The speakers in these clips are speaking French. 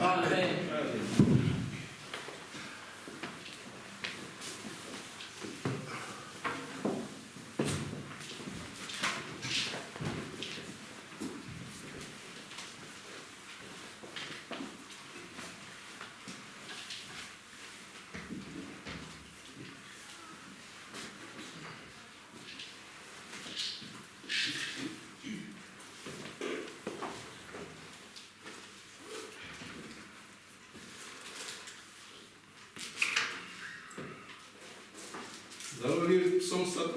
Amen. Nous allons lire le psaume 133.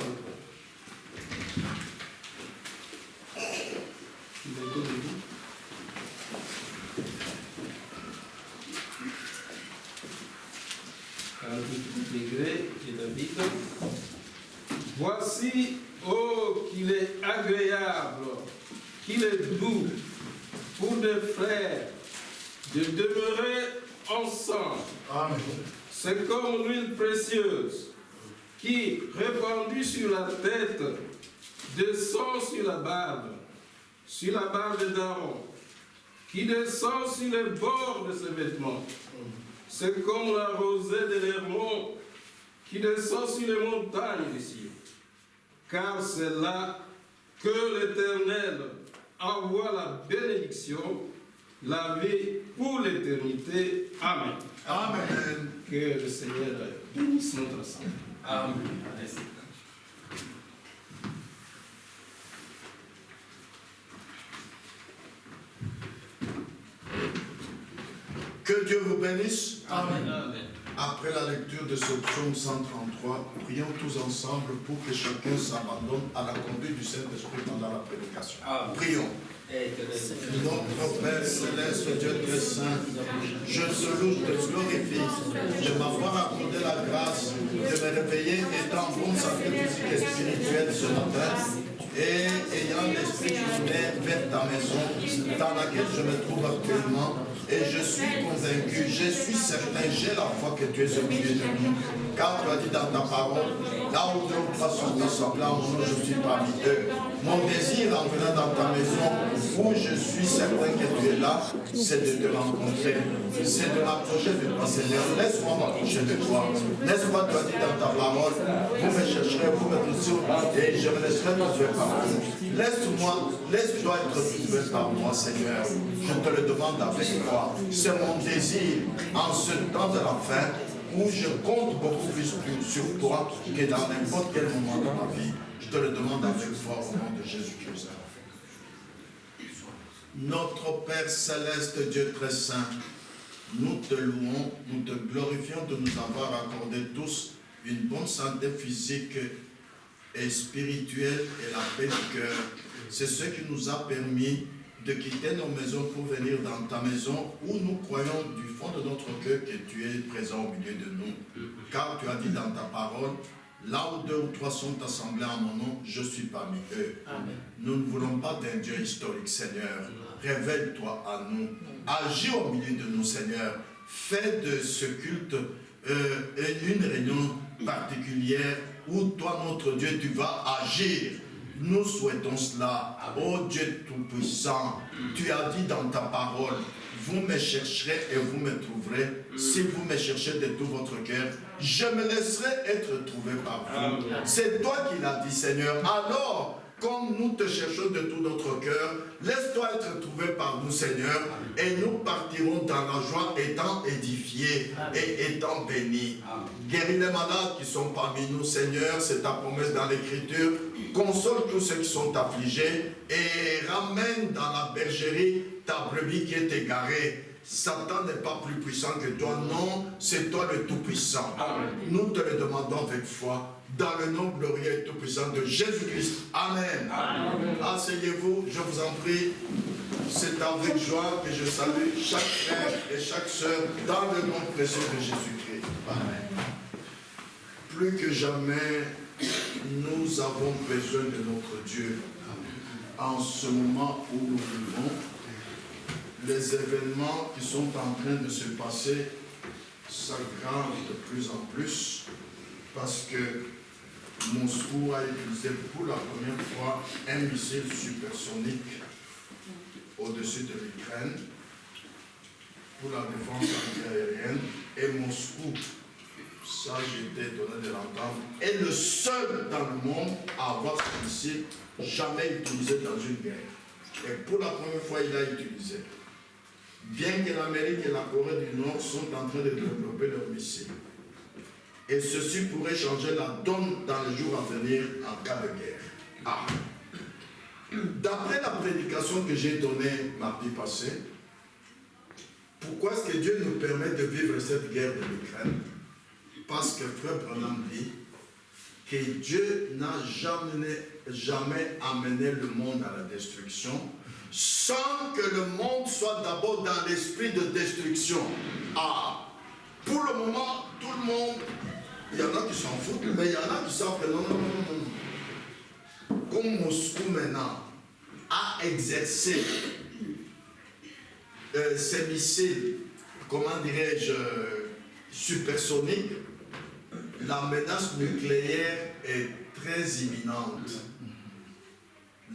Voici, oh, qu'il est agréable, qu'il est doux pour des frères de demeurer ensemble. Amen. C'est comme l'huile précieuse qui, répandue sur la tête, descend sur la barbe d'Aaron, qui descend sur les bords de ses vêtements. C'est comme la rosée de l'Hermon qui descend sur les montagnes du ciel. Car c'est là que l'Éternel envoie la bénédiction, la vie pour l'éternité. Amen. Amen. Que le Seigneur bénisse notre sang. Amen. Que Dieu vous bénisse. Amen. Amen. Après la lecture de ce psaume 133, prions tous ensemble pour que chacun s'abandonne à la conduite du Saint-Esprit pendant la prédication. Amen. Prions. Notre Père Céleste, Dieu très saint, je te loue, je te glorifie de m'avoir accordé la grâce de me réveiller étant bon santé physique et spirituelle ce matin et ayant l'esprit tourné vers ta maison dans laquelle je me trouve actuellement. Et je suis convaincu, je suis certain, j'ai la foi que tu es au milieu de nous. Car tu as dit dans ta parole, là où deux ou trois sont assemblés en mon nom, je suis parmi eux. Mon désir en venant dans ta maison, où je suis certain que tu es là, c'est de te rencontrer, c'est de m'approcher de toi, Seigneur. Laisse-moi m'approcher de toi. N'est-ce pas, tu as dit dans ta parole, vous me chercherez, vous me trouverez, et je me laisserai trouver par vous. Laisse-toi être trouvé par moi, Seigneur. Je te le demande avec foi. C'est mon désir en ce temps de la fin où je compte beaucoup plus sur toi que dans n'importe quel moment de ma vie. Je te le demande avec foi au nom de Jésus-Christ. Notre Père Céleste, Dieu très saint, nous te louons, nous te glorifions de nous avoir accordé tous une bonne santé physique et spirituelle et la paix du cœur. C'est ce qui nous a permis de quitter nos maisons pour venir dans ta maison où nous croyons du fond de notre cœur que tu es présent au milieu de nous. Car tu as dit dans ta parole, là où deux ou trois sont assemblés en mon nom, je suis parmi eux. Amen. Nous ne voulons pas d'un Dieu historique, Seigneur. Révèle-toi à nous. Agis au milieu de nous, Seigneur. Fais de ce culte une réunion particulière où toi, notre Dieu, tu vas agir. Nous souhaitons cela. Ô Dieu Tout-Puissant, tu as dit dans ta parole, vous me chercherez et vous me trouverez. Si vous me cherchez de tout votre cœur, je me laisserai être trouvé par vous. C'est toi qui l'as dit, Seigneur. Alors, comme nous te cherchons de tout notre cœur, laisse-toi être trouvé par nous, Seigneur, et nous partirons dans la joie étant édifiés et étant bénis. Guéris les malades qui sont parmi nous, Seigneur, c'est ta promesse dans l'Écriture. Console tous ceux qui sont affligés et ramène dans la bergerie ta brebis qui est égarée. Satan n'est pas plus puissant que toi, non, c'est toi le Tout-Puissant. Nous te le demandons avec foi, dans le nom glorieux et tout-puissant de Jésus-Christ. Amen. Asseyez-vous, je vous en prie. C'est avec joie que je salue chaque frère et chaque sœur dans le nom précieux de Jésus-Christ. Amen. Plus que jamais, nous avons besoin de notre Dieu. En ce moment où nous vivons, les événements qui sont en train de se passer s'aggravent de plus en plus parce que Moscou a utilisé pour la première fois un missile supersonique au-dessus de l'Ukraine. pour la défense antiaérienne et Moscou, ça j'étais étonné de l'entendre, est le seul dans le monde à avoir ce missile jamais utilisé dans une guerre. Et pour la première fois, il l'a utilisé. Bien que l'Amérique et la Corée du Nord sont en train de développer leurs missiles. Et ceci pourrait changer la donne dans les jours à venir en cas de guerre. Ah. D'après la prédication que j'ai donnée mardi passé, pourquoi est-ce que Dieu nous permet de vivre cette guerre de l'Ukraine? Parce que Frère Branham dit que Dieu n'a jamais amené le monde à la destruction sans que le monde soit d'abord dans l'esprit de destruction. Ah, pour le moment, tout le monde, il y en a qui s'en foutent, mais il y en a qui savent que non. Comme Moscou maintenant a exercé ces missiles, comment dirais-je, supersoniques, la menace nucléaire est très imminente.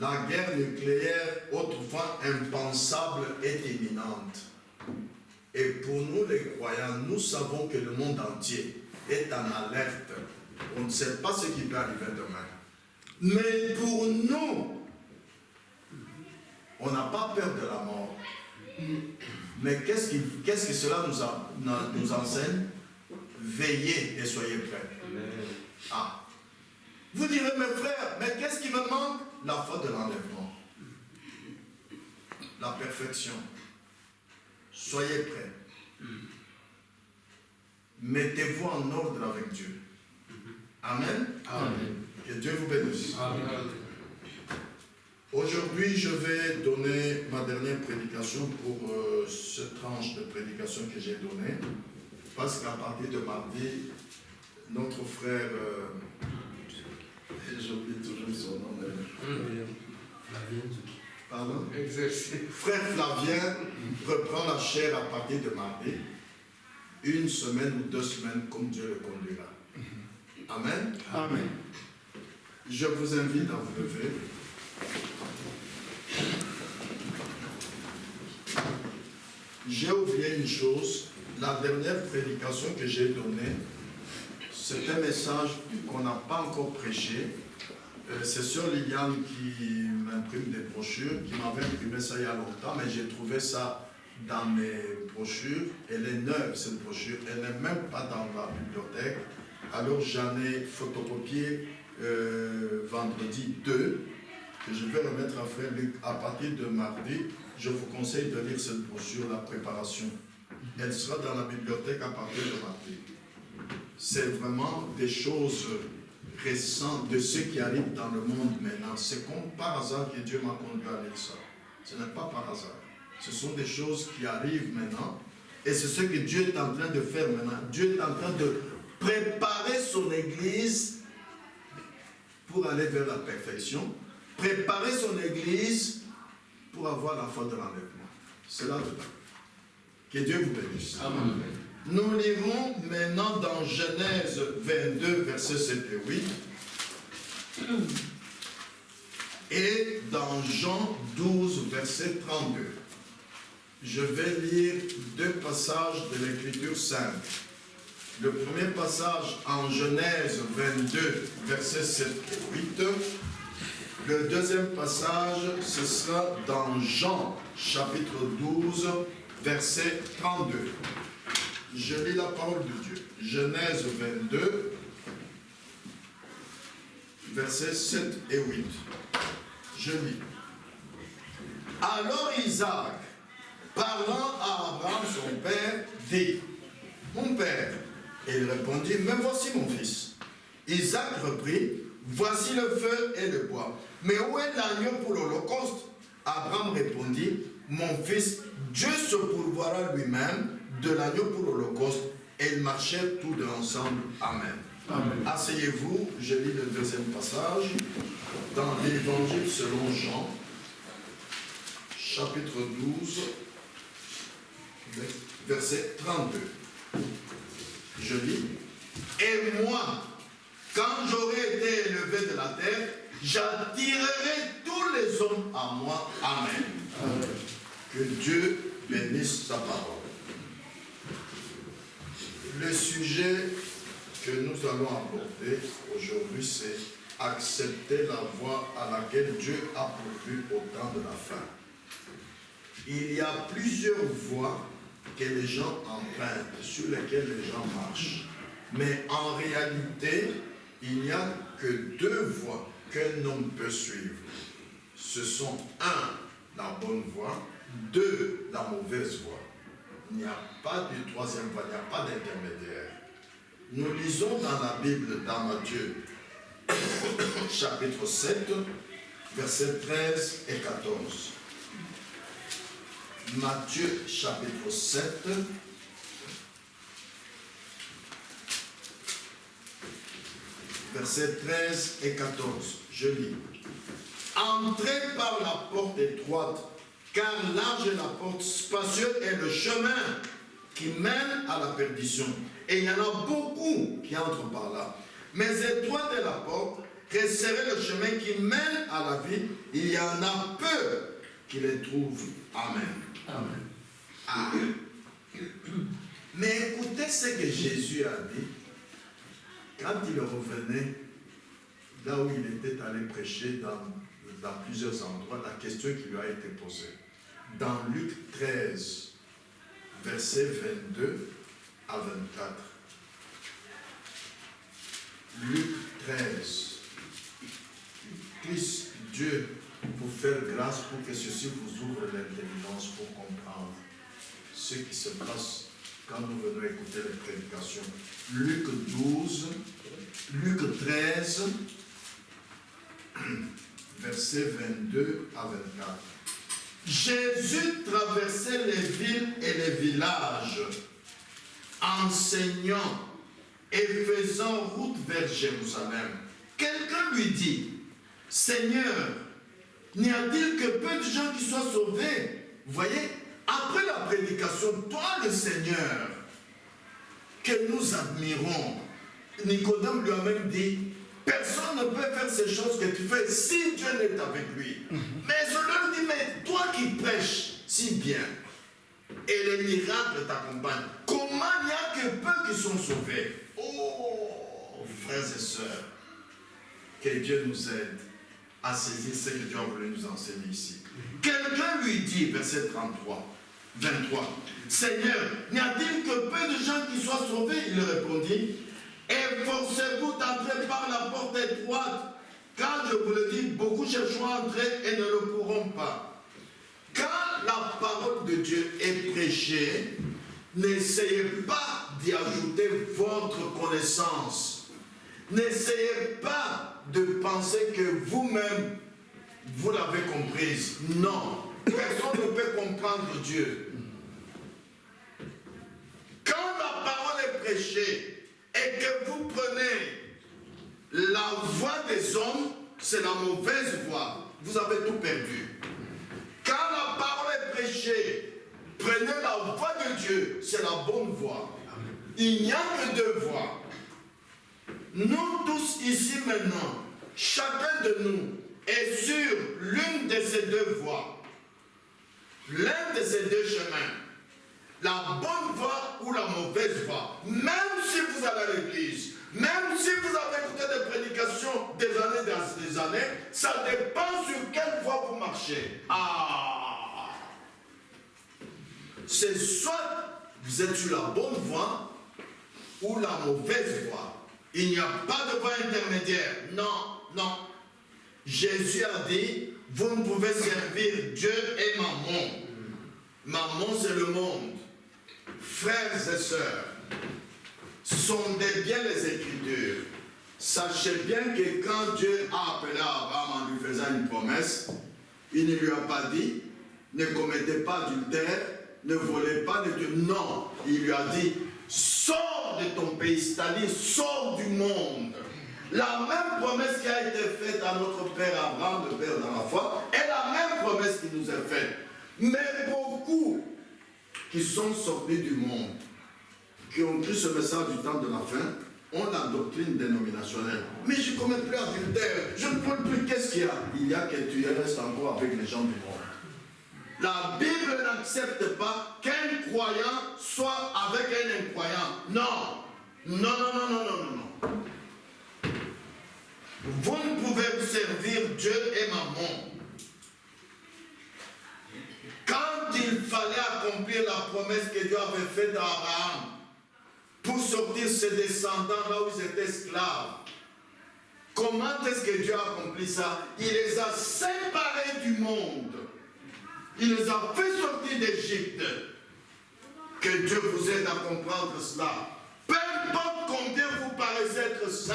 La guerre nucléaire, autrefois impensable, est imminente. Et pour nous les croyants, nous savons que le monde entier est en alerte. On ne sait pas ce qui peut arriver demain. Mais pour nous, on n'a pas peur de la mort. Mais qu'est-ce que cela nous enseigne? Veillez et soyez prêts. Ah. Vous direz, mes frères, mais qu'est-ce qui me manque? La foi de l'enlèvement. La perfection. Soyez prêts. Mettez-vous en ordre avec Dieu. Amen. Amen. Que Dieu vous bénisse. Amen. Aujourd'hui, je vais donner ma dernière prédication pour cette tranche de prédication que j'ai donnée. Parce qu'à partir de mardi, notre frère, j'oublie toujours son nom, pardon? Frère Flavien reprend la chair à partir de mardi, une semaine ou 2 semaines, comme Dieu le conduira. Amen. Amen. Je vous invite à vous lever. J'ai oublié une chose. La dernière prédication que j'ai donnée, c'est un message qu'on n'a pas encore prêché. C'est Sœur Liliane qui m'imprime des brochures, qui m'avait imprimé ça il y a longtemps, mais j'ai trouvé ça dans mes brochures. Elle est neuve, cette brochure. Elle n'est même pas dans la bibliothèque. Alors j'en ai photocopié vendredi 2, que je vais remettre à Frère Luc à partir de mardi. Je vous conseille de lire cette brochure, la préparation. Elle sera dans la bibliothèque à partir de mardi. C'est vraiment des choses récentes de ce qui arrive dans le monde maintenant. C'est comme par hasard que Dieu m'a conduit à lire ça. Ce n'est pas par hasard. Ce sont des choses qui arrivent maintenant. Et c'est ce que Dieu est en train de faire maintenant. Dieu est en train de préparer son Église pour aller vers la perfection. Préparer son Église pour avoir la foi de l'enlèvement. C'est là-dedans. Que Dieu vous bénisse. Amen. Nous lirons maintenant dans Genèse 22, versets 7 et 8. Et dans Jean 12, verset 32. Je vais lire 2 passages de l'Écriture sainte. Le premier passage en Genèse 22, versets 7 et 8. Le deuxième passage, ce sera dans Jean, chapitre 12, verset 32. Je lis la parole de Dieu. Genèse 22, versets 7 et 8. Je lis. Alors Isaac, parlant à Abraham son père, dit, mon père. Et il répondit, mais voici mon fils. Isaac reprit, voici le feu et le bois. Mais où est l'agneau pour l'holocauste? Abraham répondit, mon fils, Dieu se pourvoira lui-même de l'agneau pour l'holocauste. Et ils marchaient tous deux ensemble. Amen. Amen. Asseyez-vous, je lis le deuxième passage dans l'Évangile selon Jean, chapitre 12, verset 32. Je lis. Et moi, quand j'aurai été élevé de la terre, j'attirerai tous les hommes à moi. Amen. Amen. Que Dieu bénisse sa parole. sujet que nous allons aborder aujourd'hui, c'est accepter la voie à laquelle Dieu a pourvu au temps de la fin. Il y a plusieurs voies que les gens empruntent, sur lesquelles les gens marchent. Mais en réalité, il n'y a que deux voies qu'un homme peut suivre. Ce sont un, la bonne voie, deux, la mauvaise voie. Il n'y a pas de troisième voie, il n'y a pas d'intermédiaire. Nous lisons dans la Bible, dans Matthieu, chapitre 7, versets 13 et 14. Matthieu, chapitre 7, versets 13 et 14. Je lis. Entrez par la porte étroite, car large est la porte, spacieux est le chemin qui mène à la perdition. Et il y en a beaucoup qui entrent par là. Mais étroite est la porte, resserrez le chemin qui mène à la vie. Il y en a peu qui les trouvent. Amen. Amen. Ah. Mais écoutez ce que Jésus a dit quand il revenait là où il était allé prêcher dans plusieurs endroits, la question qui lui a été posée. Dans Luc 13, versets 22 à 24. Luc 13. Puisse Dieu vous faire grâce pour que ceci vous ouvre l'intelligence pour comprendre ce qui se passe quand nous venons écouter les prédications. Luc 12, Luc 13, versets 22 à 24. Jésus traversait les villes et les villages, enseignant et faisant route vers Jérusalem. Quelqu'un lui dit, Seigneur, n'y a-t-il que peu de gens qui soient sauvés? Vous voyez, après la prédication, toi le Seigneur, que nous admirons, Nicodème lui a même dit, personne ne peut faire ces choses que tu fais si Dieu n'est avec lui. Mais je leur dis, mais toi qui prêches si bien, et les miracles t'accompagnent, comment il n'y a que peu qui sont sauvés? Oh, frères et sœurs, que Dieu nous aide à saisir ce que Dieu a voulu nous enseigner ici. Quelqu'un lui dit, verset 23, Seigneur, n'y a-t-il que peu de gens qui soient sauvés? Il répondit, efforcez-vous d'entrer par la porte étroite, car je vous le dis, beaucoup chercheront à entrer et ne le pourront pas. Quand la parole de Dieu est prêchée, n'essayez pas d'y ajouter votre connaissance. N'essayez pas de penser que vous-même, vous l'avez comprise. Non, personne ne peut comprendre Dieu. Quand la parole est prêchée et que vous prenez la voie des hommes, c'est la mauvaise voie. Vous avez tout perdu. Quand la parole est prêchée, prenez la voie de Dieu, c'est la bonne voie. Il n'y a que deux voies. Nous tous ici maintenant, chacun de nous est sur l'une de ces deux voies. L'un de ces deux chemins. La bonne voie ou la mauvaise voie. Même si vous allez à l'église, même si vous avez écouté des prédications des années, ça dépend sur quelle voie vous marchez. Ah! C'est soit vous êtes sur la bonne voie ou la mauvaise voie. Il n'y a pas de voie intermédiaire. Non, non. Jésus a dit, vous ne pouvez servir Dieu et mammon. Mammon, c'est le monde. Frères et sœurs, sondez bien les Écritures. Sachez bien que quand Dieu a appelé Abraham en lui faisant une promesse, il ne lui a pas dit, ne commettez pas adultère, ne volez pas de Dieu. Non, il lui a dit, sors de ton pays, c'est-à-dire sors du monde. La même promesse qui a été faite à notre père Abraham, le père dans la foi, est la même promesse qui nous est faite. Mais beaucoup qui sont sortis du monde, qui ont pris ce message du temps de la fin, ont la doctrine dénominationnelle. Mais je ne commets plus adultère, je ne prends plus, qu'est-ce qu'il y a? Il y a que tu restes encore avec les gens du monde. La Bible n'accepte pas qu'un croyant soit avec un incroyant. Non. Non, non, non, non, non, non, non. Vous ne pouvez servir Dieu et Mammon. Quand il fallait accomplir la promesse que Dieu avait faite à Abraham pour sortir ses descendants là où ils étaient esclaves, comment est-ce que Dieu a accompli ça? Il les a séparés du monde. Il les a fait sortir d'Égypte. Que Dieu vous aide à comprendre cela. Peu importe combien vous paraissez être saints,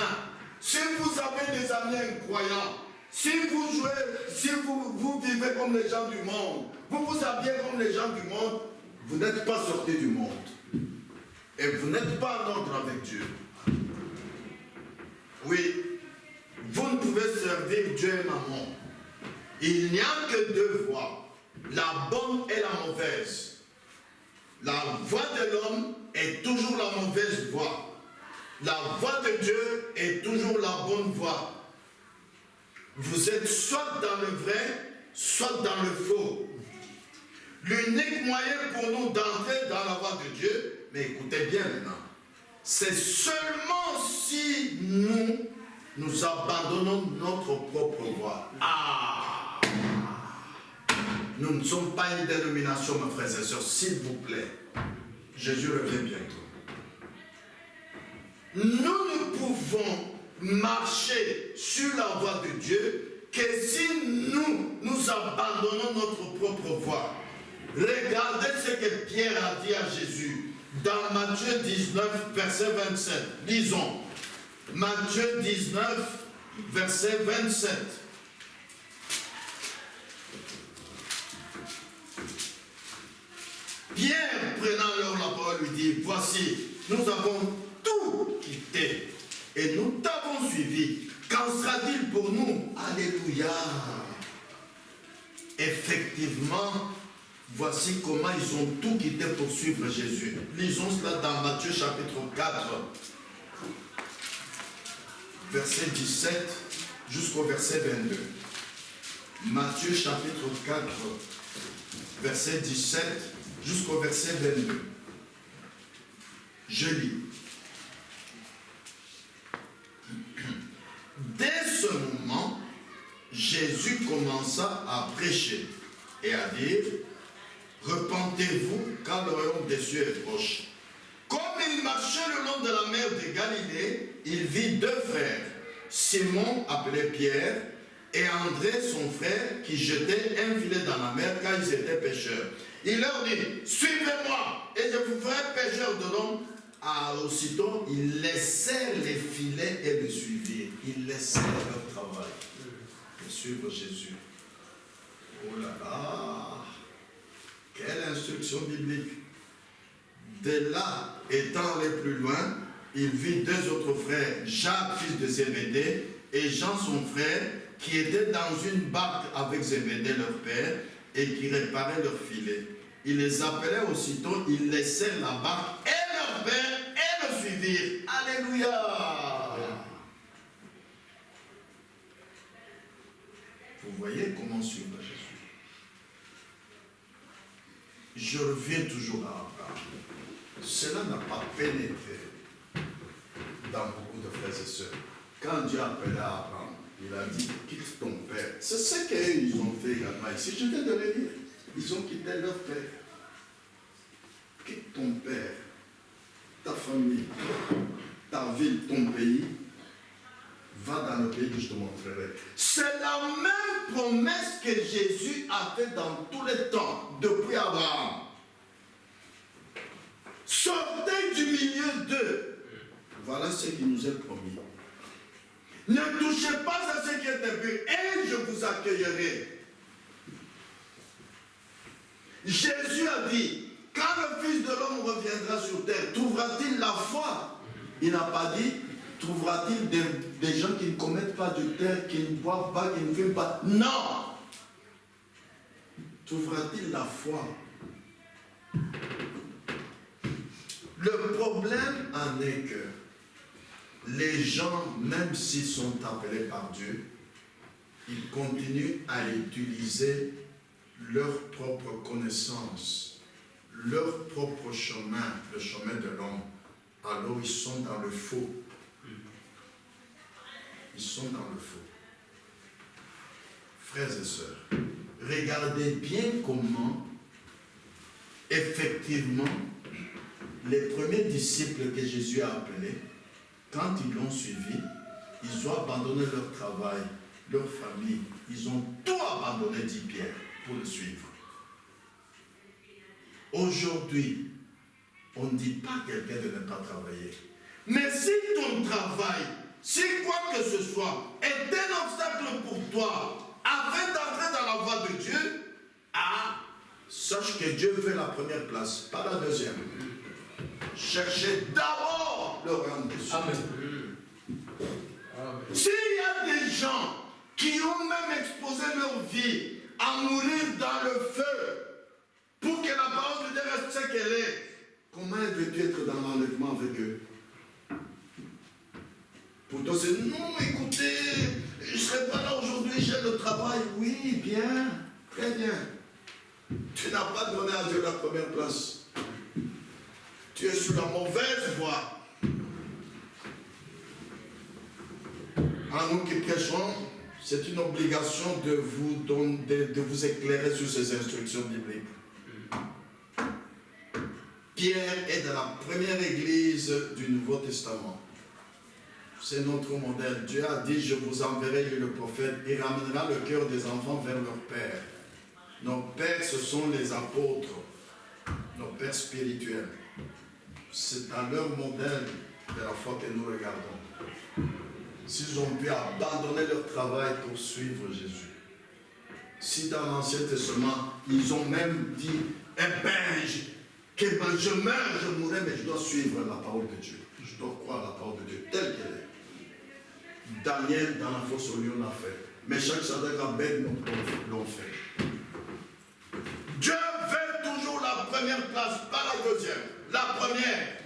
si vous avez des amis incroyants, si vous jouez, si vous vivez comme les gens du monde, vous vous habillez comme les gens du monde, vous n'êtes pas sortis du monde. Et vous n'êtes pas en ordre avec Dieu. Oui, vous ne pouvez servir Dieu et Mammon. Il n'y a que deux voies, la bonne et la mauvaise. La voie de l'homme est toujours la mauvaise voie. La voie de Dieu est toujours la bonne voie. Vous êtes soit dans le vrai, soit dans le faux. L'unique moyen pour nous d'entrer dans la voie de Dieu, mais écoutez bien maintenant, c'est seulement si nous abandonnons notre propre voie. Ah! Nous ne sommes pas une dénomination, mes frères et sœurs, s'il vous plaît. Jésus revient bientôt. Nous ne pouvons marcher sur la voie de Dieu que si nous abandonnons notre propre voie. Regardez ce que Pierre a dit à Jésus dans Matthieu 19, verset 27. Lisons. Matthieu 19, verset 27. Pierre, prenant alors la parole, lui dit, voici, nous avons tout quitté et nous t'avons suivi. Qu'en sera-t-il pour nous? Alléluia. Effectivement, voici comment ils ont tout quitté pour suivre Jésus. Lisons cela dans Matthieu chapitre 4, verset 17 jusqu'au verset 22. Matthieu chapitre 4, verset 17 jusqu'au verset 22. Je lis. Dès ce moment, Jésus commença à prêcher et à dire, repentez-vous car le royaume des cieux est proche. Comme il marchait le long de la mer de Galilée, il vit deux frères, Simon appelé Pierre et André son frère qui jetaient un filet dans la mer car ils étaient pêcheurs. Il leur dit, suivez-moi et je vous ferai pêcheurs de l'homme. Aussitôt, ils laissèrent les filets et le suivirent. Ils laissèrent leur travail pour suivre Jésus. Oh là là! Quelle instruction biblique! De là, étant allé plus loin, il vit deux autres frères, Jacques, fils de Zébédée, et Jean, son frère, qui étaient dans une barque avec Zébédée, leur père, et qui réparaient leurs filets. Il les appelait aussitôt, ils laissèrent la barque et leur père et le suivirent. Alléluia! Vous voyez comment suivre Jésus. Je reviens toujours à Abraham. Cela n'a pas pénétré dans beaucoup de frères et sœurs. Quand Dieu appelait Abraham, il a dit, quitte ton père. C'est ce qu'ils ont fait également ici. Je viens de le dire. Ils ont quitté leur père. Quitte ton père, ta famille, ta ville, ton pays. Va dans le pays que je te montrerai. C'est la même promesse que Jésus a faite dans tous les temps, depuis Abraham. Sortez du milieu d'eux. Voilà ce qui nous est promis. Ne touchez pas à ce qui est impur et je vous accueillerai. Jésus a dit, quand le Fils de l'homme reviendra sur terre, trouvera-t-il la foi? Il n'a pas dit, trouvera-t-il des gens qui ne commettent pas de terre, qui ne boivent pas, qui ne fument pas? Non! Trouvera-t-il la foi? Le problème en est que les gens, même s'ils sont appelés par Dieu, ils continuent à utiliser leur propre connaissance, leur propre chemin, le chemin de l'homme, alors ils sont dans le faux. Ils sont dans le faux. Frères et sœurs, regardez bien comment, effectivement, les premiers disciples que Jésus a appelés, quand ils l'ont suivi, ils ont abandonné leur travail, leur famille, ils ont tout abandonné, dit Pierre, pour le suivre. Aujourd'hui, on ne dit pas à quelqu'un de ne pas travailler. Mais si ton travail, si quoi que ce soit, est un obstacle pour toi, afin d'entrer dans la voie de Dieu, sache que Dieu veut la première place, pas la deuxième. Cherchez d'abord le royaume de Dieu. Amen. S'il y a des gens qui ont même exposé leur vie à mourir dans le feu pour que la parole de Dieu reste ce qu'elle est, comment veux-tu être dans l'enlèvement avec eux? Pour toi, c'est non, écoutez, je ne serai pas là aujourd'hui, j'ai le travail. Oui, bien, très bien. Tu n'as pas donné à Dieu la première place. Tu es sur la mauvaise voie. À nous qui prêchons, c'est une obligation de vous éclairer sur ces instructions bibliques. Pierre est dans la première église du Nouveau Testament. C'est notre modèle. Dieu a dit, je vous enverrai le prophète, il ramènera le cœur des enfants vers leur père. Nos pères, ce sont les apôtres, nos pères spirituels. C'est à leur modèle de la foi que nous regardons. S'ils ont pu abandonner leur travail pour suivre Jésus. Si dans l'Ancien Testament, ils ont même dit, eh bien, je meurs, je mourrai, mais je dois suivre la parole de Dieu. Je dois croire la parole de Dieu telle qu'elle est. Daniel, dans la fosse au lion, l'a fait. Mais chaque Shadrach Abednego l'ont fait. Dieu veut toujours la première place, pas la deuxième. La première.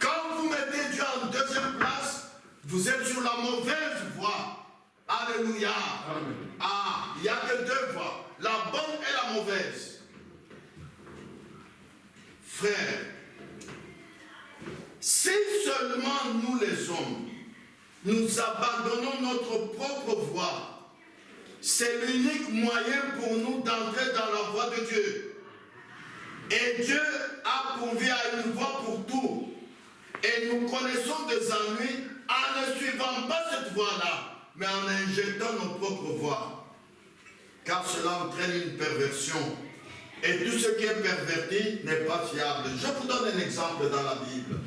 Quand vous mettez Dieu en deuxième place, vous êtes sur la mauvaise voie. Alléluia. Amen. Il n'y a que deux voies. La bonne et la mauvaise. Frère, si seulement nous les hommes, nous abandonnons notre propre voie, c'est l'unique moyen pour nous d'entrer dans la voie de Dieu. Et Dieu a pourvu à une voie pour tout. Et nous connaissons des ennuis en ne suivant pas cette voie-là, mais en injectant nos propres voies. Car cela entraîne une perversion. Et tout ce qui est perverti n'est pas fiable. Je vous donne un exemple dans la Bible.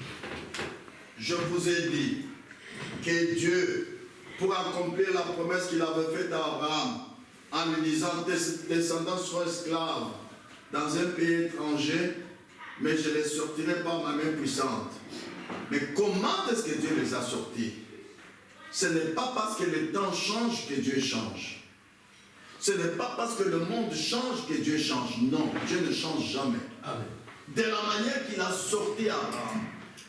Je vous ai dit que Dieu, pour accomplir la promesse qu'il avait faite à Abraham, en lui disant, tes descendants seront esclaves dans un pays étranger, mais je les sortirai par ma main puissante. Mais comment est-ce que Dieu les a sortis? Ce n'est pas parce que le temps change que Dieu change. Ce n'est pas parce que le monde change que Dieu change. Non, Dieu ne change jamais. Amen. De la manière qu'il a sorti Abraham,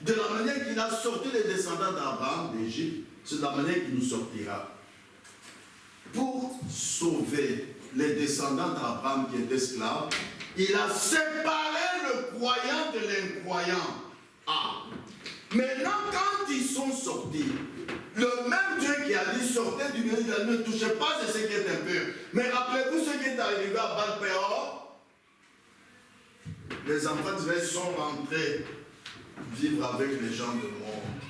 de la manière qu'il a sorti les descendants d'Abraham d'Égypte, c'est de la manière qu'il nous sortira. Pour sauver les descendants d'Abraham qui étaient esclaves, il a séparé le croyant de l'incroyant. Maintenant, quand ils sont sortis, le même Dieu qui a dit sortez du milieu, ne touchez pas à ce qui est impur. Mais rappelez-vous ce qui est arrivé à Baal-Péor. Les enfants d'Israël sont rentrés vivre avec les gens du monde,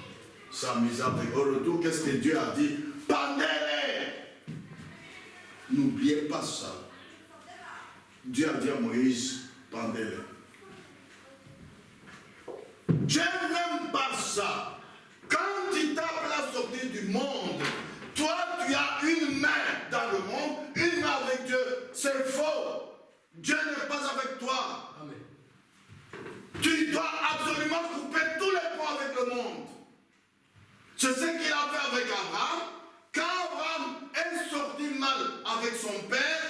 s'amuser avec. Au retour, qu'est-ce que Dieu a dit? Pendez-les! N'oubliez pas ça. Dieu a dit à Moïse, pendez-les. Dieu n'aime pas ça. Quand il t'a appelé à sortir du monde, toi tu as une main dans le monde, une main avec Dieu. C'est faux. Dieu n'est pas avec toi. Amen. Tu dois absolument couper tous les ponts avec le monde. C'est ce qu'il a fait avec Abraham. Quand Abraham est sorti mal avec son père,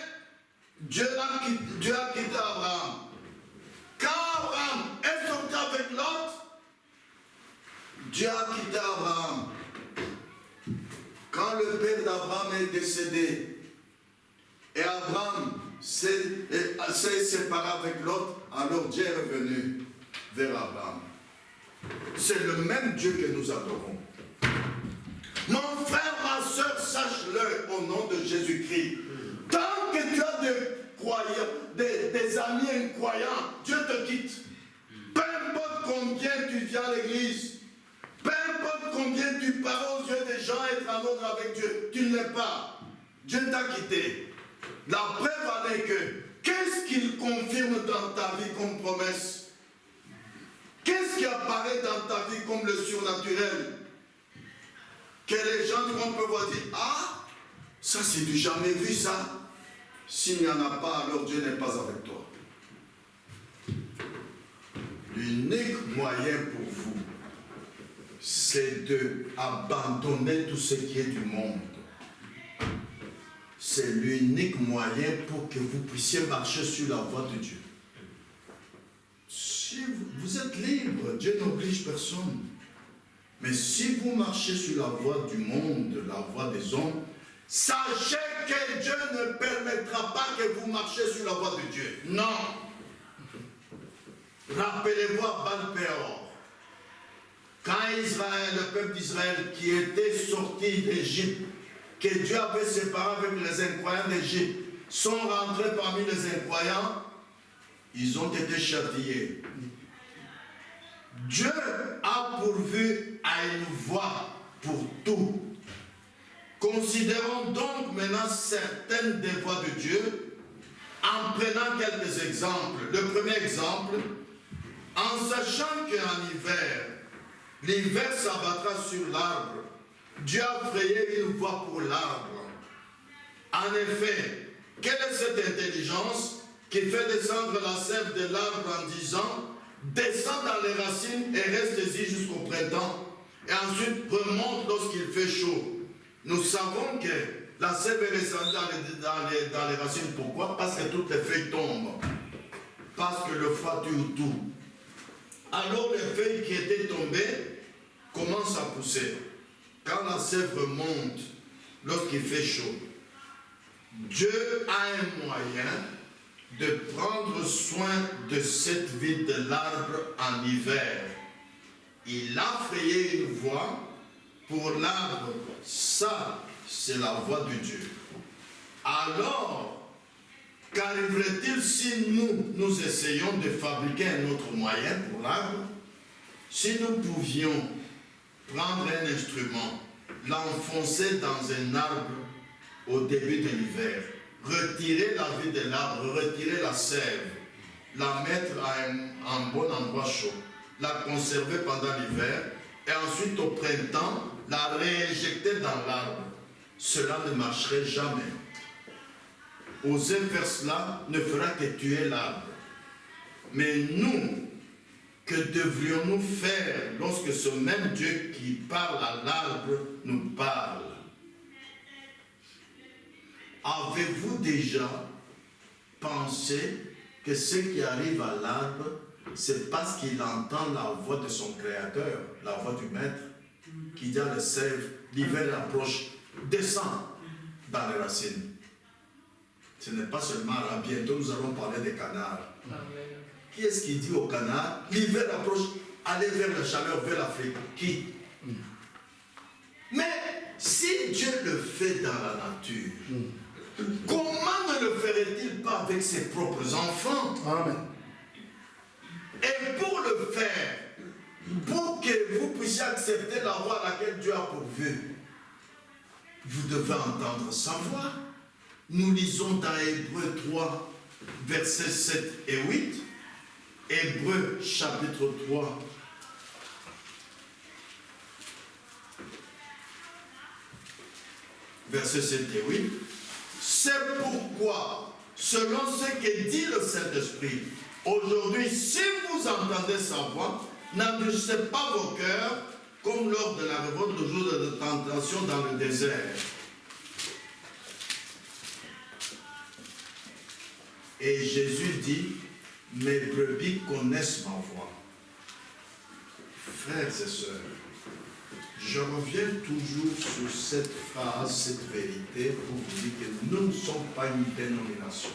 Dieu a quitté Abraham. Quand Abraham est sorti avec l'autre, Dieu a quitté Abraham. Quand le père d'Abraham est décédé et Abraham s'est séparé avec l'autre, alors Dieu est revenu vers Abraham. C'est le même Dieu que nous adorons. Mon frère, ma soeur, sache-le au nom de Jésus-Christ. Tant que tu as des croyants, des amis incroyants, Dieu te quitte. Peu importe combien tu viens à l'église, peu importe combien tu parles aux yeux des gens être en ordre avec Dieu, tu ne l'es pas. Dieu t'a quitté. La preuve en est que, qu'est-ce qu'il confirme dans ta vie comme promesse? Qu'est-ce qui apparaît dans ta vie comme le surnaturel? Que les gens du monde peuvent dire, ah, ça c'est du jamais vu ça. S'il n'y en a pas, alors Dieu n'est pas avec toi. L'unique moyen pour vous, c'est d'abandonner tout ce qui est du monde. C'est l'unique moyen pour que vous puissiez marcher sur la voie de Dieu. Si vous êtes libre, Dieu n'oblige personne. Mais si vous marchez sur la voie du monde, la voie des hommes, sachez que Dieu ne permettra pas que vous marchiez sur la voie de Dieu. Non. Rappelez-vous à Baal-Péor, quand Israël, le peuple d'Israël qui était sorti d'Égypte, que Dieu avait séparé avec les incroyants d'Égypte, sont rentrés parmi les incroyants, ils ont été châtiés. Dieu a pourvu à une voie pour tout. Considérons donc maintenant certaines des voies de Dieu en prenant quelques exemples. Le premier exemple, en sachant qu'en hiver, l'hiver s'abattra sur l'arbre, Dieu a frayé une voie pour l'arbre. En effet, quelle est cette intelligence qui fait descendre la sève de l'arbre en disant descend dans les racines et reste-y jusqu'au printemps, et ensuite remonte lorsqu'il fait chaud. Nous savons que la sève est descendue dans les racines. Pourquoi? Parce que toutes les feuilles tombent. Parce que le froid tue tout. Alors les feuilles qui étaient tombées commencent à pousser. Quand la sève remonte, lorsqu'il fait chaud, Dieu a un moyen de prendre soin de cette vie de l'arbre en hiver. Il a frayé une voie pour l'arbre. Ça, c'est la voie de Dieu. Alors, qu'arriverait-il si nous essayons de fabriquer un autre moyen pour l'arbre? Si nous pouvions prendre un instrument, l'enfoncer dans un arbre au début de l'hiver, retirer la vie de l'arbre, retirer la sève, la mettre à un bon endroit chaud, la conserver pendant l'hiver, et ensuite au printemps, la réinjecter dans l'arbre. Cela ne marcherait jamais. Oser faire cela ne fera que tuer l'arbre. Mais nous, que devrions-nous faire lorsque ce même Dieu qui parle à l'arbre nous parle? Avez-vous déjà pensé que ce qui arrive à l'arbre, c'est parce qu'il entend la voix de son créateur, la voix du maître, qui dit à la sève, l'hiver approche, descend dans les racines. Ce n'est pas seulement là, bientôt nous allons parler des canards. Qui est-ce qui dit aux canards, l'hiver approche, allez vers la chaleur, vers l'Afrique? Qui? Mais si Dieu le fait dans la nature, comment ne le ferait-il pas avec ses propres enfants? Amen. Et pour le faire, pour que vous puissiez accepter la voie à laquelle Dieu a pourvu, vous devez entendre sa voix. Nous lisons dans Hébreux 3, versets 7 et 8. Hébreux chapitre 3. Versets 7 et 8. C'est pourquoi, selon ce que dit le Saint-Esprit, aujourd'hui, si vous entendez sa voix, n'endurcissez pas vos cœurs, comme lors de la révolte du jour de tentation dans le désert. Et Jésus dit, mes brebis connaissent ma voix. Frères et sœurs, je reviens toujours sur cette phrase, cette vérité, pour vous dire que nous ne sommes pas une dénomination.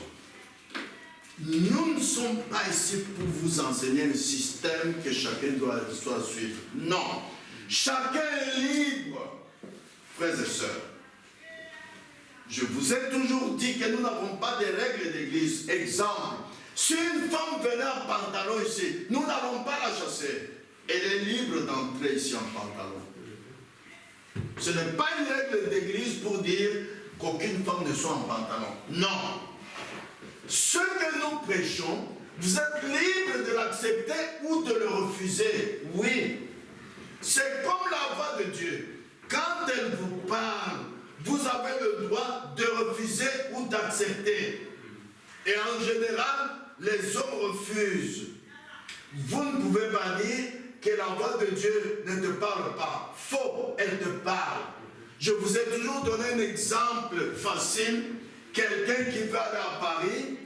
nous ne sommes pas ici pour vous enseigner un système que chacun doit suivre. Non. Chacun est libre. Frères et sœurs, je vous ai toujours dit que nous n'avons pas de règles d'église. Exemple, si une femme venait en pantalon ici, nous n'allons pas la chasser. Elle est libre d'entrer ici en pantalon. Ce n'est pas une règle d'église pour dire qu'aucune femme ne soit en pantalon. Non. Ce que nous prêchons, vous êtes libre de l'accepter ou de le refuser. Oui. C'est comme la voix de Dieu. Quand elle vous parle, vous avez le droit de refuser ou d'accepter. Et en général, les hommes refusent. Vous ne pouvez pas dire que la voix de Dieu ne te parle pas. Faux, elle te parle. Je vous ai toujours donné un exemple facile. Quelqu'un qui va aller à Paris,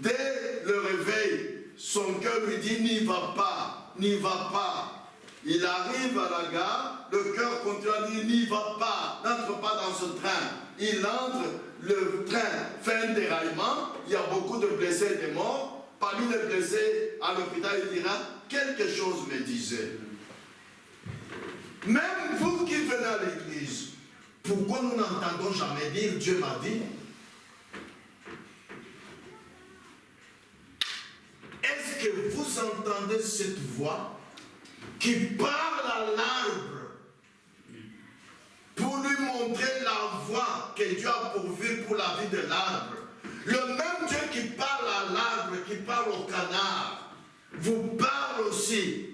dès le réveil, son cœur lui dit n'y va pas, n'y va pas. Il arrive à la gare, le cœur continue à dire n'y va pas, n'entre pas dans ce train. Il entre, le train fait un déraillement, il y a beaucoup de blessés et de morts. Parmi les blessés à l'hôpital, il dira quelque chose me disait. Même vous qui venez à l'église, pourquoi nous n'entendons jamais dire Dieu m'a dit? Est-ce que vous entendez cette voix qui parle à l'arbre pour lui montrer la voie que Dieu a pourvue pour la vie de l'arbre? Le même Dieu qui parle à l'arbre, qui parle au canard, vous parle aussi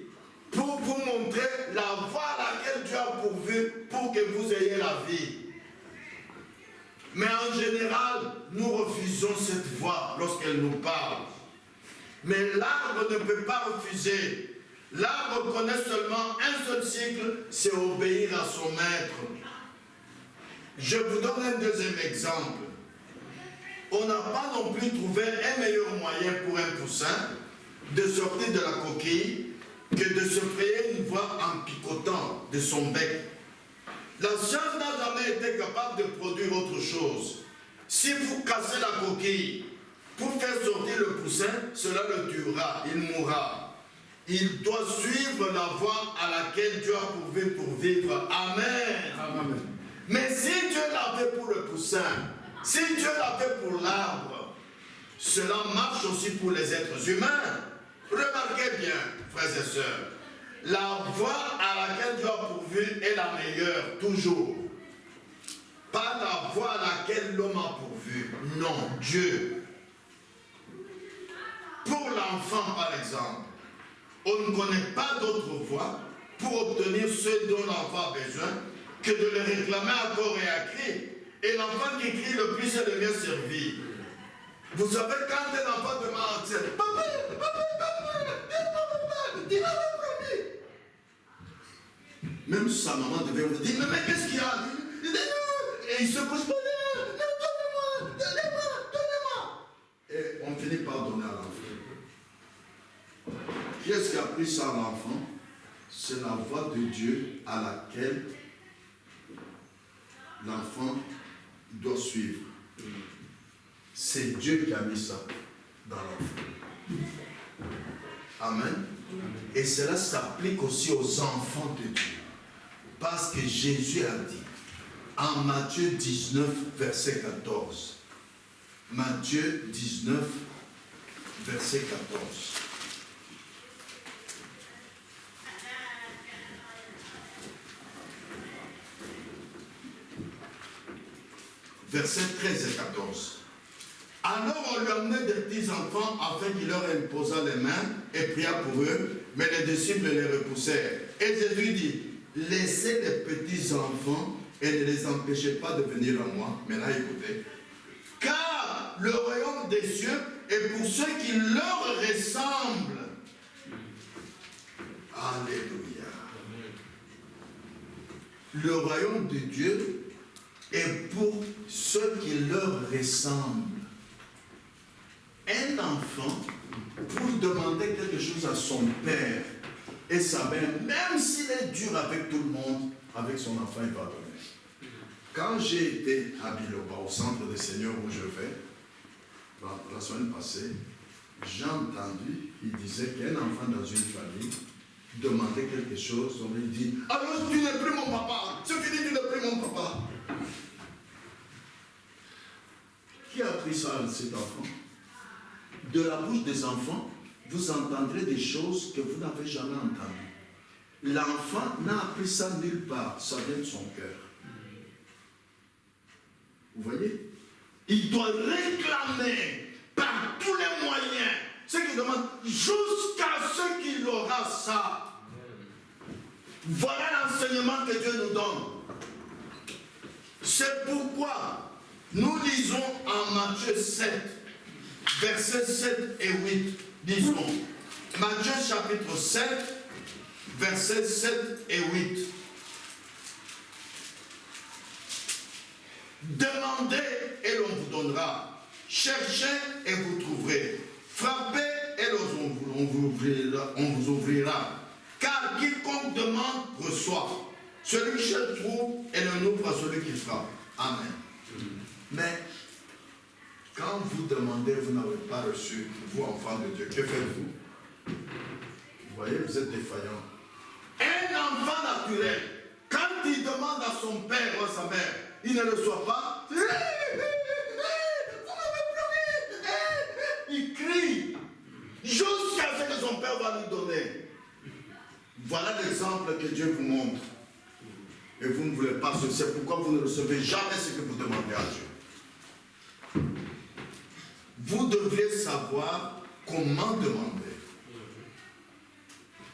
pour vous montrer la voie à laquelle Dieu a pourvu pour que vous ayez la vie. Mais en général, nous refusons cette voie lorsqu'elle nous parle. Mais l'arbre ne peut pas refuser. L'arbre connaît seulement un seul cycle, c'est obéir à son maître. Je vous donne un deuxième exemple. On n'a pas non plus trouvé un meilleur moyen pour un poussin de sortir de la coquille que de se frayer une voie en picotant de son bec. La science n'a jamais été capable de produire autre chose. Si vous cassez la coquille pour faire sortir le poussin, cela le tuera, il mourra. Il doit suivre la voie à laquelle Dieu a pourvu pour vivre. Amen. Amen. Mais si Dieu l'a fait pour le poussin, si Dieu l'a fait pour l'arbre, cela marche aussi pour les êtres humains. Remarquez bien, frères et sœurs, la voie à laquelle Dieu a pourvu est la meilleure, toujours. Pas la voie à laquelle l'homme a pourvu. Non, Dieu. Pour l'enfant, par exemple, on ne connaît pas d'autre voie pour obtenir ce dont l'enfant a besoin que de le réclamer à corps et à cri. Et l'enfant qui crie le plus est le mieux servi. Vous savez, quand un enfant demande à papa, papa, papa, dis-moi le premier. Même sa maman devait vous dire, mais qu'est-ce qu'il y a? Et il se couche pas, non, donnez-moi. Et on finit par donner à l'enfant. Qui est-ce qui a pris ça à l'enfant? C'est la voix de Dieu à laquelle l'enfant doit suivre. C'est Dieu qui a mis ça dans l'enfant. Amen. Et cela s'applique aussi aux enfants de Dieu. Parce que Jésus a dit, en Matthieu 19, verset 14. Matthieu 19, verset 14. Versets 13 et 14. Alors on lui amenait des petits enfants afin qu'il leur imposât les mains et pria pour eux, mais les disciples les repoussèrent. Et Jésus dit, laissez les petits enfants et ne les empêchez pas de venir à moi. Maintenant écoutez. Car le royaume des cieux est pour ceux qui leur ressemblent. Alléluia. Le royaume de Dieu est pour ceux qui leur ressemblent. Un enfant, pour demander quelque chose à son père et sa mère, même s'il est dur avec tout le monde, avec son enfant, il va donner. Quand j'ai été à Biloba, au centre des Seigneurs où je vais, la semaine passée, j'ai entendu, il disait qu'un enfant dans une famille demandait quelque chose, on lui dit, alors tu n'es plus mon papa, c'est fini, tu n'es plus mon papa. Qui a appris ça à cet enfant? De la bouche des enfants, vous entendrez des choses que vous n'avez jamais entendues. L'enfant n'a appris ça nulle part, ça vient de son cœur. Vous voyez? Il doit réclamer par tous les moyens ce qu'il demande jusqu'à ce qu'il aura ça. Voilà l'enseignement que Dieu nous donne. C'est pourquoi nous lisons en Matthieu 7, versets 7 et 8. Disons, Matthieu chapitre 7, versets 7 et 8. Demandez et l'on vous donnera. Cherchez et vous trouverez. Frappez et on vous ouvrira. Car quiconque demande reçoit. Celui qui cherche trouve et l'on ouvre à celui qui frappe. Amen. Mais quand vous demandez, vous n'avez pas reçu, vous enfants de Dieu, que faites-vous? Vous voyez, vous êtes défaillants. Un enfant naturel, quand il demande à son père ou à sa mère, il ne reçoit pas, il crie jusqu'à ce que son père va lui donner. Voilà l'exemple que Dieu vous montre. Et vous ne voulez pas ce. C'est pourquoi vous ne recevez jamais ce que vous demandez à Dieu. Vous devriez savoir comment demander.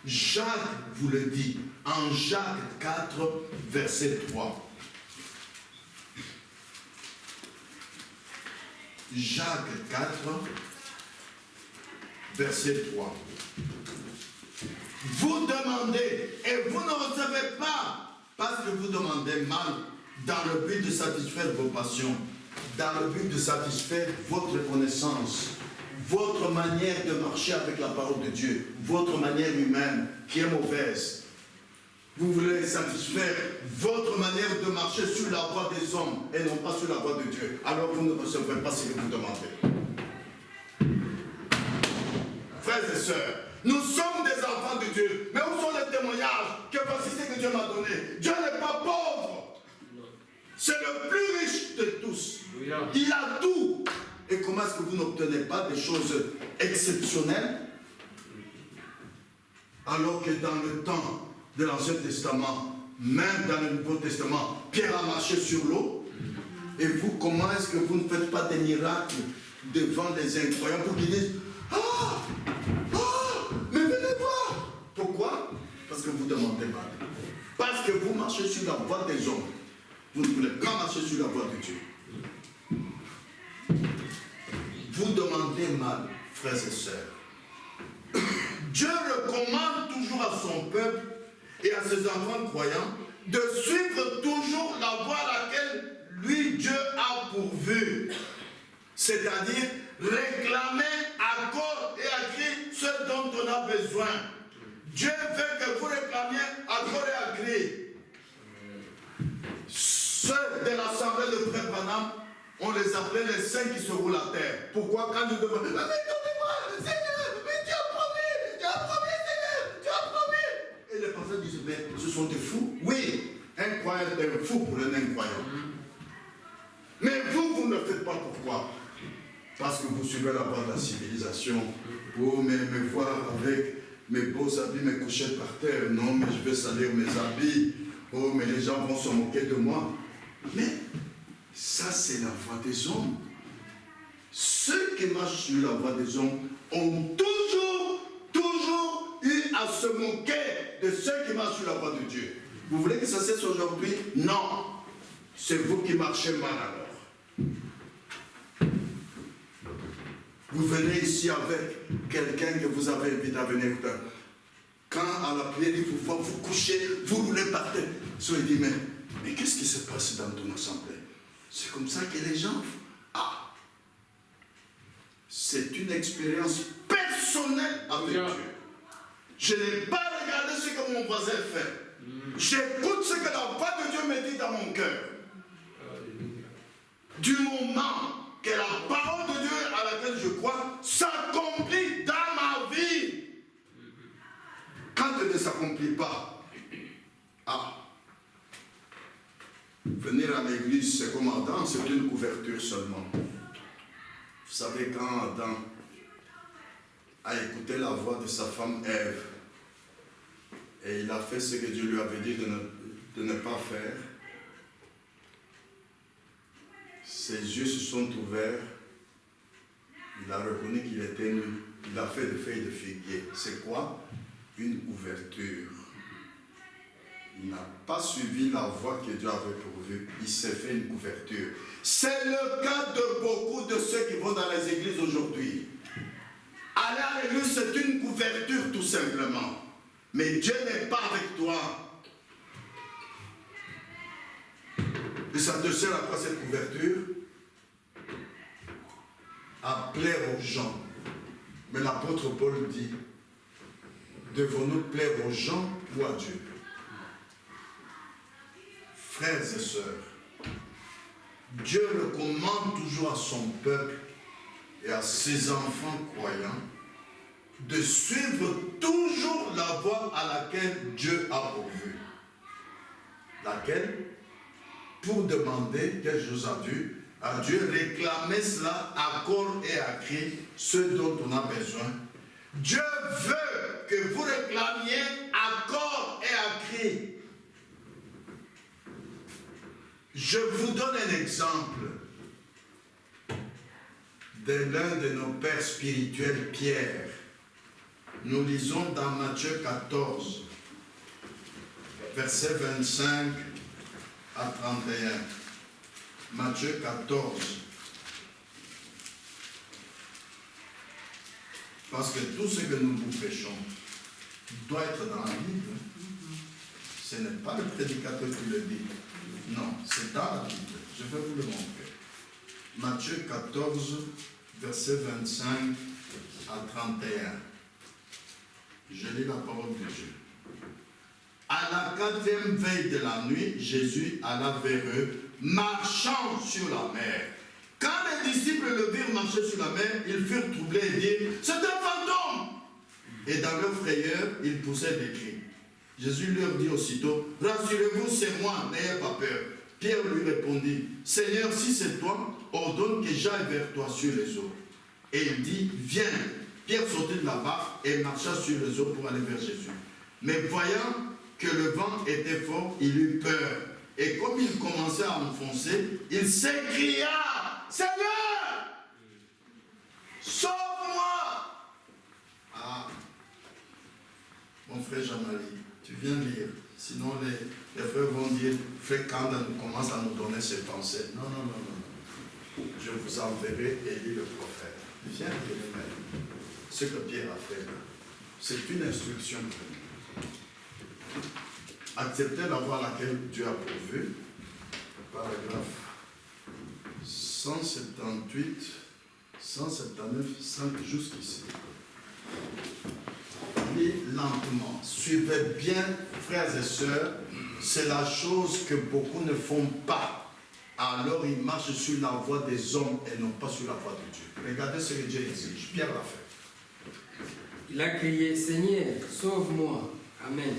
Jacques vous le dit en Jacques 4, verset 3. Jacques 4, verset 3. Vous demandez et vous ne recevez pas parce que vous demandez mal dans le but de satisfaire vos passions, dans le but de satisfaire votre connaissance, votre manière de marcher avec la parole de Dieu, votre manière humaine qui est mauvaise. Vous voulez satisfaire votre manière de marcher sur la voie des hommes et non pas sur la voie de Dieu. Alors vous ne recevrez pas ce que vous demandez. Frères et sœurs, nous sommes des enfants de Dieu. Mais où sont les témoignages que voici ce que Dieu m'a donné? Dieu n'est pas pauvre. C'est le plus riche de tous. Il a tout. Et comment est-ce que vous n'obtenez pas des choses exceptionnelles? Alors que dans le temps de l'Ancien Testament, même dans le Nouveau Testament, Pierre a marché sur l'eau. Et vous, comment est-ce que vous ne faites pas des miracles devant les incroyants pour qu'ils disent mais venez voir. Pourquoi? Parce que vous demandez mal. Parce que vous marchez sur la voie des hommes. Vous ne voulez pas marcher sur la voie de Dieu. Vous demandez mal, frères et sœurs. Dieu recommande toujours à son peuple et à ses enfants croyants de suivre toujours la voie à laquelle lui, Dieu, a pourvu. C'est-à-dire réclamer à corps et à cri ce dont on a besoin. Dieu veut que vous réclamiez à corps et à cri. Ceux de l'assemblée de Frère Branham, on les appelait les saints qui se roulent à terre. Pourquoi? Quand je demande, mais donnez-moi, Seigneur, mais tu as promis, Seigneur, tu as promis. Et les personnes disent, mais ce sont des fous. Oui, un croyant est un fou pour un incroyant. Mais vous ne le faites pas pourquoi? Parce que vous suivez la voie de la civilisation. Oh, mais me voir avec mes beaux habits, me coucher par terre. Non, mais je vais salir mes habits. Oh, mais les gens vont se moquer de moi. Mais ça, c'est la voie des hommes. Ceux qui marchent sur la voie des hommes ont toujours eu à se moquer de ceux qui marchent sur la voie de Dieu. Vous voulez que ça cesse aujourd'hui? Non. C'est vous qui marchez mal alors. Vous venez ici avec quelqu'un que vous avez invité à venir. Quand à la prière, il faut vous coucher, vous roulez par terre. Soit il dit, mais qu'est-ce qui se passe dans ton assemblée? C'est comme ça que les gens... C'est une expérience personnelle avec Dieu. Je n'ai pas regardé ce que mon voisin fait. J'écoute ce que la voix de Dieu me dit dans mon cœur. Du moment que la parole de Dieu à laquelle je crois s'accomplit dans ma vie. Quand elle ne s'accomplit pas, venir à l'église, c'est comme Adam, c'est une couverture seulement. Vous savez, quand Adam a écouté la voix de sa femme Ève, et il a fait ce que Dieu lui avait dit de ne pas faire, ses yeux se sont ouverts, il a reconnu qu'il était nu, il a fait des feuilles de figuier. C'est quoi? Une ouverture. Il n'a pas suivi la voie que Dieu avait pourvue, il s'est fait une couverture. C'est le cas de beaucoup de ceux qui vont dans les églises aujourd'hui. Aller à l'église, c'est une couverture tout simplement. Mais Dieu n'est pas avec toi. Et ça te sert à quoi cette couverture? À plaire aux gens. Mais l'apôtre Paul dit, devons-nous plaire aux gens ou à Dieu? Frères et sœurs, Dieu recommande toujours à son peuple et à ses enfants croyants de suivre toujours la voie à laquelle Dieu a pourvu. Laquelle? Pour demander quelque chose à Dieu, réclamer cela à corps et à cri, ce dont on a besoin. Dieu veut que vous réclamiez à corps et à cri. Je vous donne un exemple de l'un de nos pères spirituels, Pierre. Nous lisons dans Matthieu 14, versets 25 à 31. Matthieu 14. Parce que tout ce que nous vous prêchons doit être dans la Bible. Ce n'est pas le prédicateur qui le dit. Non, c'est dans la Bible. Je vais vous le montrer. Matthieu 14, versets 25 à 31. Je lis la parole de Dieu. À la 4e veille de la nuit, Jésus alla vers eux, marchant sur la mer. Quand les disciples le virent marcher sur la mer, ils furent troublés et dirent, c'est un fantôme! Et dans leur frayeur, ils poussaient des cris. Jésus leur dit aussitôt, rassurez-vous, c'est moi, n'ayez pas peur. Pierre lui répondit, Seigneur, si c'est toi, ordonne que j'aille vers toi sur les eaux. Et il dit, viens. Pierre sortit de la barque et marcha sur les eaux pour aller vers Jésus. Mais voyant que le vent était fort, il eut peur. Et comme il commençait à enfoncer, il s'écria, Seigneur, sauve-moi! Ah, mon frère Jean-Marie, tu viens lire. Sinon les frères vont dire, frère Kanda nous commence à nous donner ses pensées. Non, non, non, non. Je vous enverrai Élie le prophète. Viens lire même. Ce que Pierre a fait là, c'est une instruction pour nous. Acceptez la voie à laquelle Dieu a pourvu. Paragraphe 178, 179, 5 jusqu'ici. Lis lentement. Suivez bien, frères et sœurs, c'est la chose que beaucoup ne font pas. Alors ils marchent sur la voie des hommes et non pas sur la voie de Dieu. Regardez ce que Dieu exige. Pierre l'a fait. Il a crié, Seigneur, sauve-moi. Amen.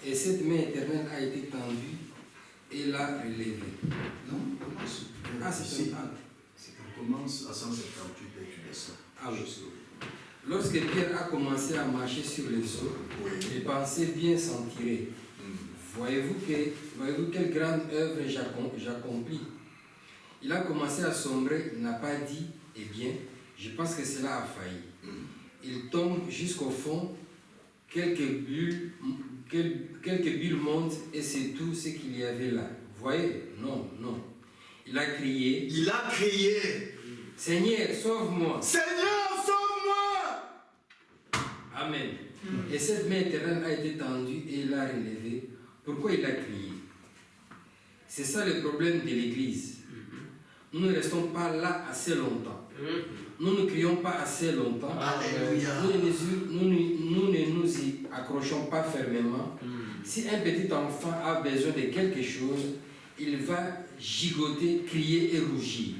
Et cette main éternelle a été tendue et l'a relevée. Non, commence. Ah, c'est ici. un Commence à 178 et tu descends. Ah oui. Lorsque Pierre a commencé à marcher sur les eaux, Oui. il pensait bien s'en tirer. Voyez-vous quelle grande œuvre j'accomplis. Il a commencé à sombrer, il n'a pas dit, eh bien, je pense que cela a failli. Il tombe jusqu'au fond, quelques bulles montent et c'est tout ce qu'il y avait là. Voyez? Non, non. Il a crié. Il a crié. Seigneur, sauve-moi. Seigneur, sauve-moi. Amen. Et cette main éternelle a été tendue et il l'a relevée. Pourquoi il a crié? C'est ça le problème de l'Église. Nous ne restons pas là assez longtemps. Nous ne crions pas assez longtemps. Alléluia. Nous ne nous y accrochons pas fermement. Si un petit enfant a besoin de quelque chose, il va gigoter, crier et rougir.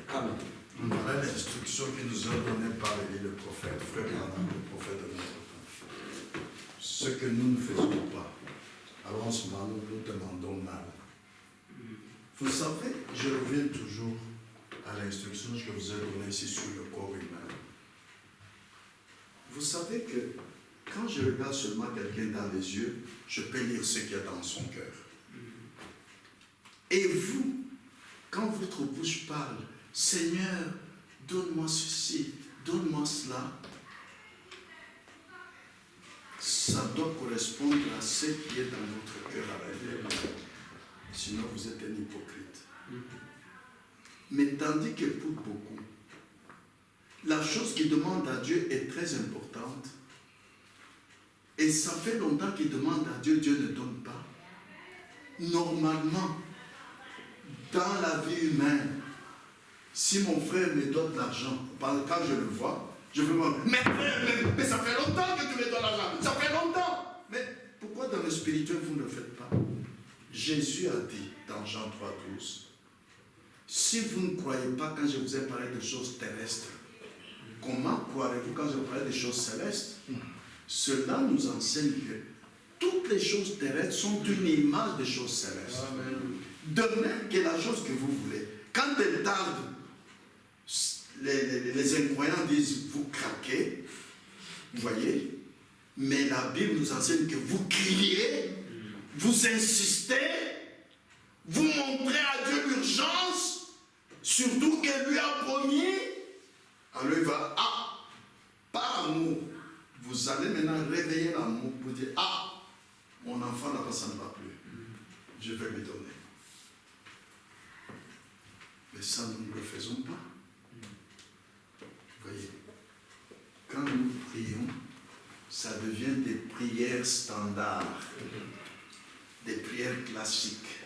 Amen. Voilà l'instruction qui nous est donnée par Élie le prophète, frère Branham, le prophète de notre temps. Ce que nous ne faisons pas, alors en ce moment, nous demandons mal. Vous savez, je reviens toujours à l'instruction que je vous ai donnée ici sur le corps humain. Vous savez que quand je regarde seulement quelqu'un dans les yeux, je peux lire ce qu'il y a dans son cœur. Et vous, quand votre bouche parle, Seigneur, donne-moi ceci, donne-moi cela, ça doit correspondre à ce qui est dans votre cœur à l'intérieur. Sinon, vous êtes un hypocrite. Mais tandis que pour beaucoup, la chose qu'ils demandent à Dieu est très importante. Et ça fait longtemps qu'ils demandent à Dieu, Dieu ne donne pas. Normalement, dans la vie humaine, si mon frère me donne de l'argent, quand je le vois, je veux me dire, mais ça fait longtemps que tu me donnes l'argent, ça fait longtemps. Mais pourquoi dans le spirituel vous ne le faites pas? Jésus a dit dans Jean 3,12, si vous ne croyez pas quand je vous ai parlé de choses terrestres, comment croirez-vous quand je vous parle des choses célestes? Cela nous enseigne que toutes les choses terrestres sont une image des choses célestes. Amen. De même que la chose que vous voulez, quand elle tarde, les incroyants disent vous craquez, vous voyez, mais la Bible nous enseigne que vous criez, vous insistez, vous montrez à Dieu l'urgence, surtout qu'elle lui a promis, alors il va, par amour, vous allez maintenant réveiller l'amour pour dire, mon enfant là-bas ça ne va plus, je vais lui donner. Mais ça, nous ne le faisons pas. Vous voyez, quand nous prions, ça devient des prières standards, des prières classiques.